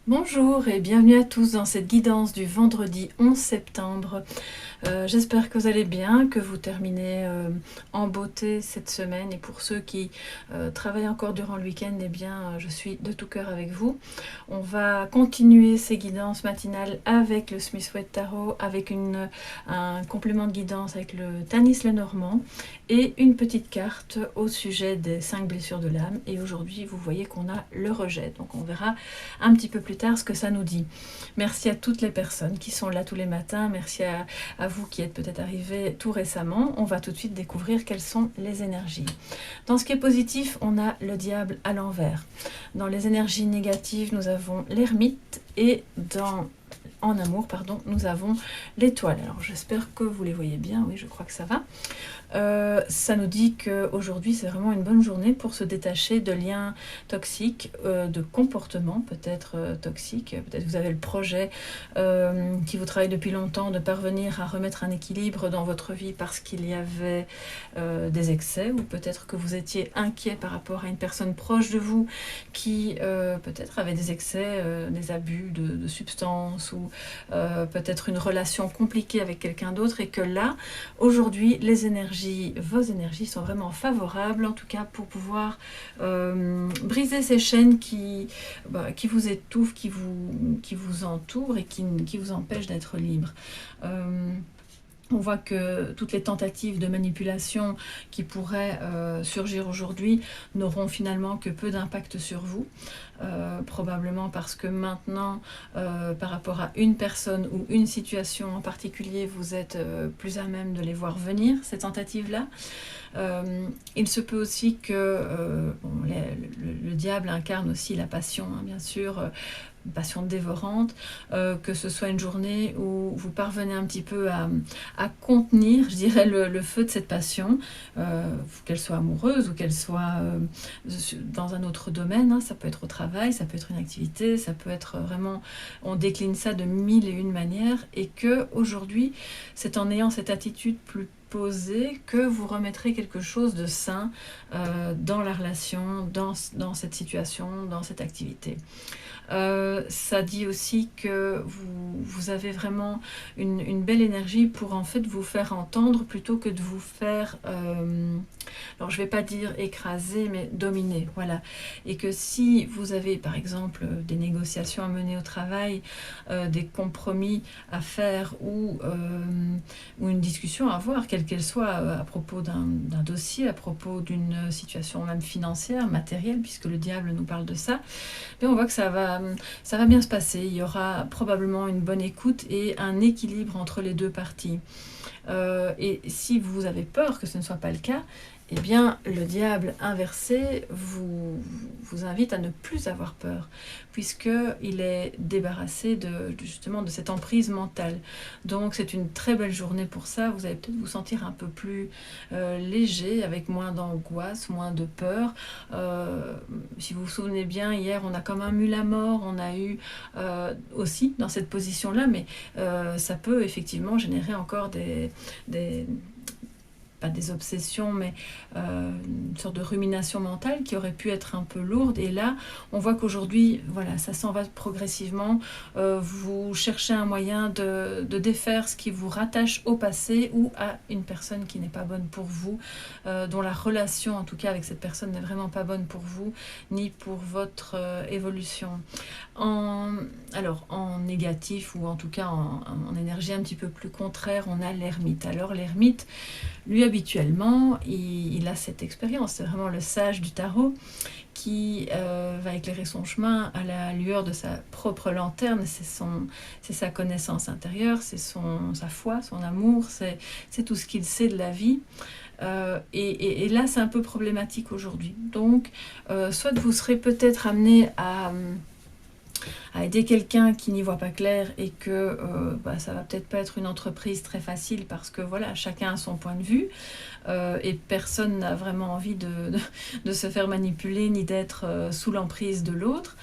Bonjour et bienvenue à tous dans cette guidance du vendredi 11 septembre. J'espère que vous allez bien, que vous terminez en beauté cette semaine. Et pour ceux qui travaillent encore durant le week-end, eh bien, je suis de tout cœur avec vous. On va continuer ces guidances matinales avec le Smith Waite Tarot, avec un complément de guidance avec le Tanis Lenormand et une petite carte au sujet des 5 blessures de l'âme. Et aujourd'hui, vous voyez qu'on a le rejet. Donc on verra un petit peu plus tard ce que ça nous dit. Merci à toutes les personnes qui sont là tous les matins. Merci à vous qui êtes peut-être arrivés tout récemment. On va tout de suite découvrir quelles sont les énergies. Dans ce qui est positif, on a le diable à l'envers. Dans les énergies négatives, nous avons l'ermite et en amour, nous avons l'étoile. Alors j'espère que vous les voyez bien, oui, je crois que ça va. Ça nous dit qu'aujourd'hui c'est vraiment une bonne journée pour se détacher de liens toxiques, de comportements peut-être toxiques. Peut-être que vous avez le projet qui vous travaille depuis longtemps de parvenir à remettre un équilibre dans votre vie parce qu'il y avait des excès, ou peut-être que vous étiez inquiet par rapport à une personne proche de vous qui peut-être avait des excès, des abus de substances, ou peut-être une relation compliquée avec quelqu'un d'autre, et que là, aujourd'hui, vos énergies sont vraiment favorables, en tout cas pour pouvoir briser ces chaînes qui vous étouffent, qui vous entourent et qui vous empêchent d'être libre. On voit que toutes les tentatives de manipulation qui pourraient surgir aujourd'hui n'auront finalement que peu d'impact sur vous, probablement parce que maintenant, par rapport à une personne ou une situation en particulier, vous êtes plus à même de les voir venir, ces tentatives-là. Il se peut aussi que le diable incarne aussi la passion, hein, bien sûr, une passion dévorante, que ce soit une journée où vous parvenez un petit peu à contenir, je dirais, le feu de cette passion, qu'elle soit amoureuse ou qu'elle soit dans un autre domaine, hein. Ça peut être au travail, ça peut être une activité, ça peut être vraiment, on décline ça de mille et une manières, et que aujourd'hui, c'est en ayant cette attitude plus posée que vous remettrez quelque chose de sain dans la relation, dans cette situation, dans cette activité. Ça dit aussi que vous avez vraiment une belle énergie pour en fait vous faire entendre plutôt que de vous faire, alors je vais pas dire écraser, mais dominer, voilà. Et que si vous avez par exemple des négociations à mener au travail, des compromis à faire, ou une discussion à avoir, quelle qu'elle soit, à propos d'un dossier, à propos d'une situation même financière, matérielle, puisque le diable nous parle de ça, mais on voit que ça va bien se passer. Il y aura probablement une bonne écoute et un équilibre entre les deux parties. Et si vous avez peur que ce ne soit pas le cas, eh bien, le diable inversé vous invite à ne plus avoir peur, puisqu'il est débarrassé justement de cette emprise mentale. Donc c'est une très belle journée pour ça. Vous allez peut-être vous sentir un peu plus léger, avec moins d'angoisse, moins de peur. Si vous vous souvenez bien, hier on a comme un mule à mort, on a eu aussi dans cette position-là, mais ça peut effectivement générer encore pas des obsessions, mais une sorte de rumination mentale qui aurait pu être un peu lourde. Et là, on voit qu'aujourd'hui, voilà, ça s'en va progressivement. Vous cherchez un moyen de défaire ce qui vous rattache au passé ou à une personne qui n'est pas bonne pour vous, dont la relation, en tout cas, avec cette personne n'est vraiment pas bonne pour vous, ni pour votre évolution. Alors, en négatif, ou en tout cas en énergie un petit peu plus contraire, on a l'ermite. Alors, l'ermite, lui, habituellement, il a cette expérience. C'est vraiment le sage du tarot qui va éclairer son chemin à la lueur de sa propre lanterne. C'est sa connaissance intérieure, c'est sa foi, son amour, c'est tout ce qu'il sait de la vie. Et là, c'est un peu problématique aujourd'hui. Donc, soit vous serez peut-être amené à aider quelqu'un qui n'y voit pas clair, et que ça va peut-être pas être une entreprise très facile, parce que voilà, chacun a son point de vue, et personne n'a vraiment envie de se faire manipuler ni d'être sous l'emprise de l'autre.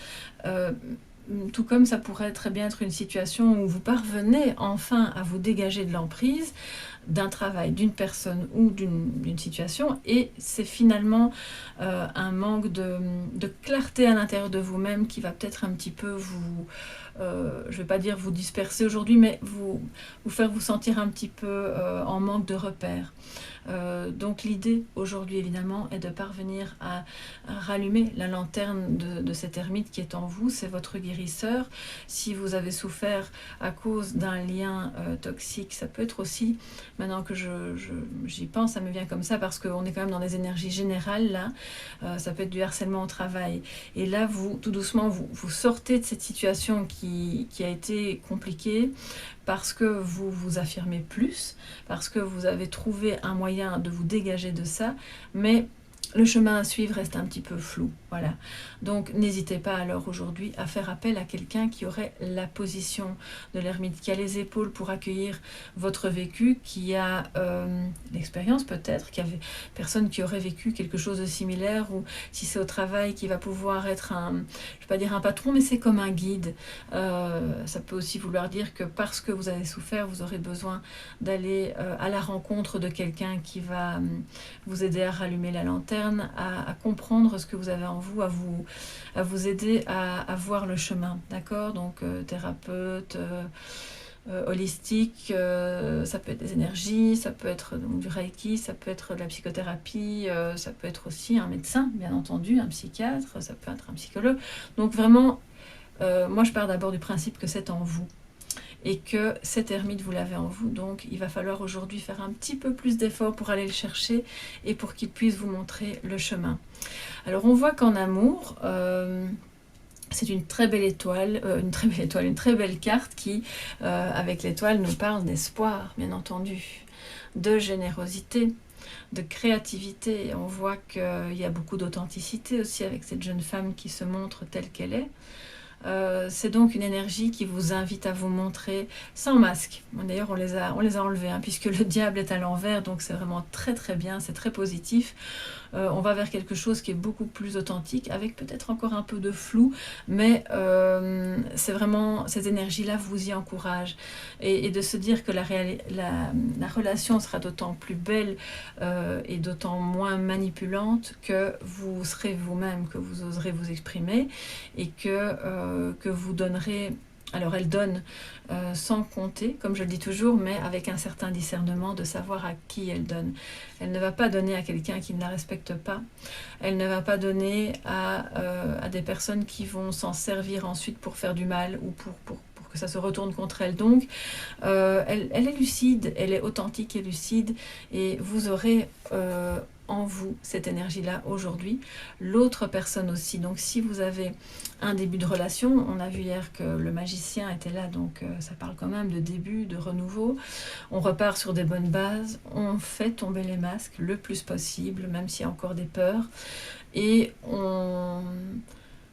Tout comme ça pourrait très bien être une situation où vous parvenez enfin à vous dégager de l'emprise d'un travail, d'une personne ou d'une situation, et c'est finalement un manque de clarté à l'intérieur de vous-même qui va peut-être un petit peu je vais pas dire vous disperser aujourd'hui, mais vous faire vous sentir un petit peu en manque de repères. Donc l'idée aujourd'hui évidemment est de parvenir à rallumer la lanterne de cet ermite qui est en vous, c'est votre guérisseur. Si vous avez souffert à cause d'un lien toxique, ça peut être aussi, maintenant que j'y pense, ça me vient comme ça parce qu'on est quand même dans des énergies générales là, ça peut être du harcèlement au travail. Et là, vous, tout doucement, vous sortez de cette situation qui a été compliquée, parce que vous vous affirmez plus, parce que vous avez trouvé un moyen de vous dégager de ça, mais le chemin à suivre reste un petit peu flou. Voilà. Donc n'hésitez pas alors aujourd'hui à faire appel à quelqu'un qui aurait la position de l'ermite, qui a les épaules pour accueillir votre vécu, qui a l'expérience peut-être, qui avait personne qui aurait vécu quelque chose de similaire, ou si c'est au travail, qui va pouvoir être un, je ne vais pas dire un patron, mais c'est comme un guide. Ça peut aussi vouloir dire que parce que vous avez souffert, vous aurez besoin d'aller à la rencontre de quelqu'un qui va vous aider à rallumer la lanterne, à comprendre ce que vous avez en vous, à vous aider à voir le chemin, d'accord? Donc thérapeute, holistique, ça peut être des énergies, ça peut être donc, du reiki, ça peut être de la psychothérapie, ça peut être aussi un médecin, bien entendu, un psychiatre, ça peut être un psychologue. Donc vraiment, moi je pars d'abord du principe que c'est en vous, et que cet ermite, vous l'avez en vous, donc il va falloir aujourd'hui faire un petit peu plus d'efforts pour aller le chercher et pour qu'il puisse vous montrer le chemin. Alors on voit qu'en amour, c'est une très belle étoile, une très belle carte qui, avec l'étoile, nous parle d'espoir, bien entendu, de générosité, de créativité. On voit qu'il y a beaucoup d'authenticité aussi avec cette jeune femme qui se montre telle qu'elle est. C'est donc une énergie qui vous invite à vous montrer sans masque. D'ailleurs, on les a enlevés, hein, puisque le diable est à l'envers, donc c'est vraiment très très bien, c'est très positif. On va vers quelque chose qui est beaucoup plus authentique, avec peut-être encore un peu de flou, mais c'est vraiment, ces énergies-là vous y encouragent. Et de se dire que la relation sera d'autant plus belle et d'autant moins manipulante que vous serez vous-même, que vous oserez vous exprimer, et que vous donnerez. Alors elle donne sans compter, comme je le dis toujours, mais avec un certain discernement de savoir à qui elle donne. Elle ne va pas donner à quelqu'un qui ne la respecte pas. Elle ne va pas donner à des personnes qui vont s'en servir ensuite pour faire du mal ou pour que ça se retourne contre elle. Donc elle est lucide, elle est authentique et lucide, et vous aurez en vous cette énergie-là aujourd'hui, l'autre personne aussi. Donc si vous avez un début de relation, on a vu hier que le magicien était là, donc ça parle quand même de début, de renouveau. On repart sur des bonnes bases, on fait tomber les masques le plus possible, même s'il y a encore des peurs, et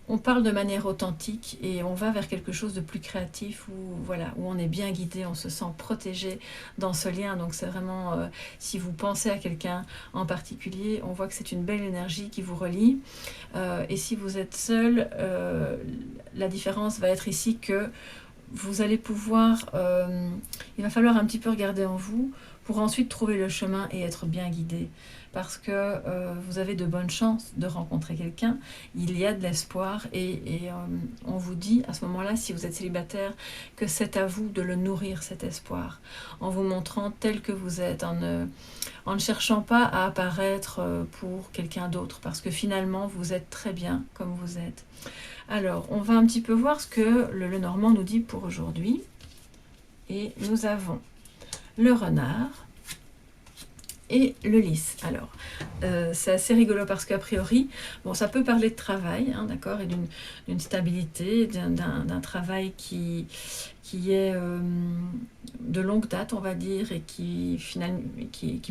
on parle de manière authentique et on va vers quelque chose de plus créatif où, voilà, où on est bien guidé, on se sent protégé dans ce lien. Donc c'est vraiment, si vous pensez à quelqu'un en particulier, on voit que c'est une belle énergie qui vous relie. Et si vous êtes seul, la différence va être ici que vous allez pouvoir, il va falloir un petit peu regarder en vous pour ensuite trouver le chemin et être bien guidé. Parce que vous avez de bonnes chances de rencontrer quelqu'un, il y a de l'espoir, et on vous dit à ce moment-là, si vous êtes célibataire, que c'est à vous de le nourrir, cet espoir, en vous montrant tel que vous êtes, en ne cherchant pas à apparaître pour quelqu'un d'autre, parce que finalement, vous êtes très bien comme vous êtes. Alors, on va un petit peu voir ce que le Lenormand nous dit pour aujourd'hui. Et nous avons le renard et le lys. Alors, c'est assez rigolo parce qu'a priori, bon, ça peut parler de travail, hein, d'accord, et d'une stabilité, d'un travail qui est de longue date, on va dire, et qui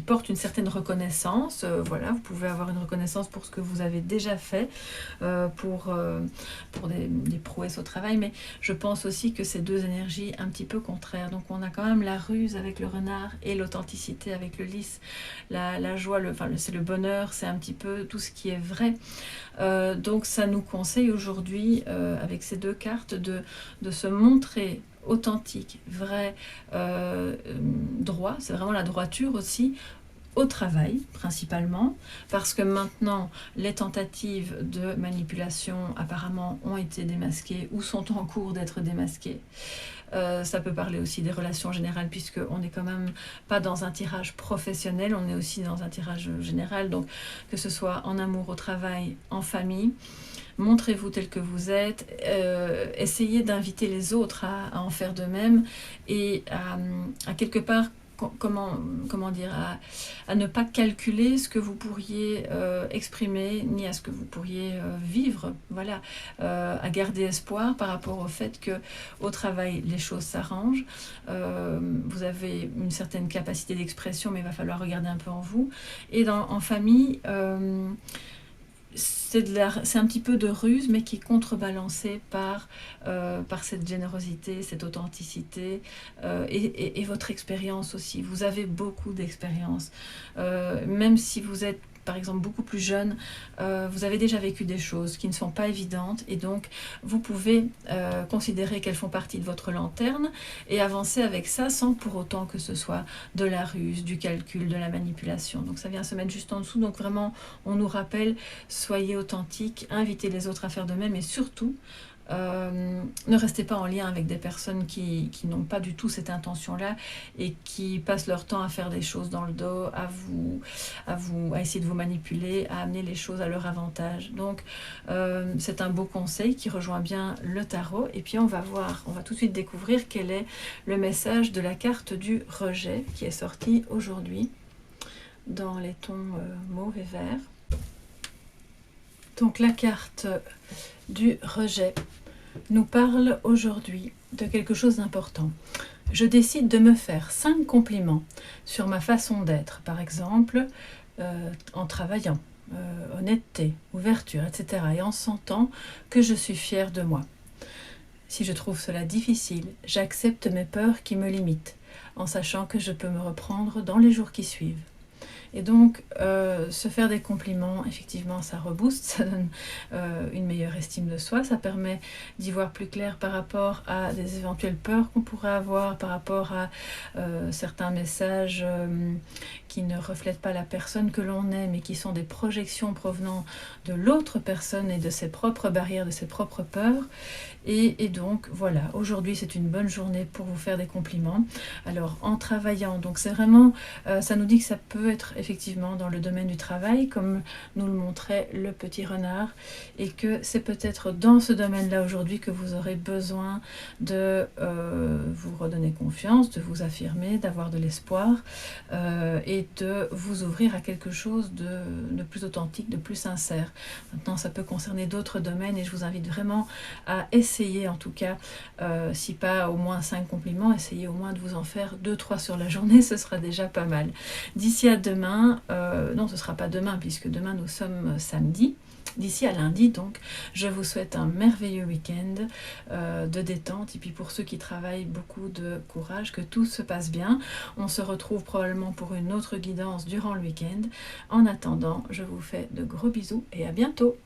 porte une certaine reconnaissance. Voilà, vous pouvez avoir une reconnaissance pour ce que vous avez déjà fait, pour des prouesses au travail, mais je pense aussi que c'est deux énergies un petit peu contraires. Donc on a quand même la ruse avec le renard et l'authenticité avec le lys. La joie, c'est le bonheur, c'est un petit peu tout ce qui est vrai. Donc ça nous conseille aujourd'hui, avec ces deux cartes, de se montrer authentique, vrai, droit, c'est vraiment la droiture aussi, au travail principalement, parce que maintenant les tentatives de manipulation apparemment ont été démasquées ou sont en cours d'être démasquées. Ça peut parler aussi des relations générales, puisqu'on n'est quand même pas dans un tirage professionnel, on est aussi dans un tirage général, donc que ce soit en amour, au travail, en famille. Montrez-vous tel que vous êtes, essayez d'inviter les autres à en faire de même et à quelque part, comment dire, à ne pas calculer ce que vous pourriez exprimer, ni à ce que vous pourriez vivre, voilà, à garder espoir par rapport au fait que au travail les choses s'arrangent, vous avez une certaine capacité d'expression, mais il va falloir regarder un peu en vous, et en famille, c'est un petit peu de ruse, mais qui est contrebalancé par cette générosité, cette authenticité et votre expérience aussi. Vous avez beaucoup d'expérience. Même si vous êtes par exemple beaucoup plus jeune, vous avez déjà vécu des choses qui ne sont pas évidentes, et donc vous pouvez considérer qu'elles font partie de votre lanterne et avancer avec ça sans pour autant que ce soit de la ruse, du calcul, de la manipulation. Donc ça vient se mettre juste en dessous. Donc vraiment, on nous rappelle, soyez authentiques, invitez les autres à faire de même, et surtout, ne restez pas en lien avec des personnes qui n'ont pas du tout cette intention-là et qui passent leur temps à faire des choses dans le dos, à essayer de vous manipuler, à amener les choses à leur avantage. Donc c'est un beau conseil qui rejoint bien le tarot. Et puis on va tout de suite découvrir quel est le message de la carte du rejet qui est sortie aujourd'hui dans les tons mauve et vert. Donc la carte du rejet nous parle aujourd'hui de quelque chose d'important. Je décide de me faire 5 compliments sur ma façon d'être, par exemple en travaillant, honnêteté, ouverture, etc. et en sentant que je suis fière de moi. Si je trouve cela difficile, j'accepte mes peurs qui me limitent, en sachant que je peux me reprendre dans les jours qui suivent. Et donc, se faire des compliments, effectivement, ça rebooste, ça donne une meilleure estime de soi, ça permet d'y voir plus clair par rapport à des éventuelles peurs qu'on pourrait avoir, par rapport à certains messages qui ne reflètent pas la personne que l'on est, mais qui sont des projections provenant de l'autre personne et de ses propres barrières, de ses propres peurs. Et donc, voilà, aujourd'hui, c'est une bonne journée pour vous faire des compliments. Alors, en travaillant, donc c'est vraiment, ça nous dit que ça peut être effectivement dans le domaine du travail, comme nous le montrait le petit renard, et que c'est peut-être dans ce domaine-là aujourd'hui que vous aurez besoin de vous redonner confiance, de vous affirmer, d'avoir de l'espoir, et de vous ouvrir à quelque chose de plus authentique, de plus sincère. Maintenant, ça peut concerner d'autres domaines, et je vous invite vraiment à essayer, en tout cas, si pas au moins 5 compliments, essayez au moins de vous en faire 2-3 sur la journée, ce sera déjà pas mal. D'ici à demain, non, ce ne sera pas demain, puisque demain nous sommes samedi. D'ici à lundi, donc, je vous souhaite un merveilleux week-end de détente, et puis pour ceux qui travaillent, beaucoup de courage, que tout se passe bien. On se retrouve probablement pour une autre guidance durant le week-end. En attendant, je vous fais de gros bisous et à bientôt.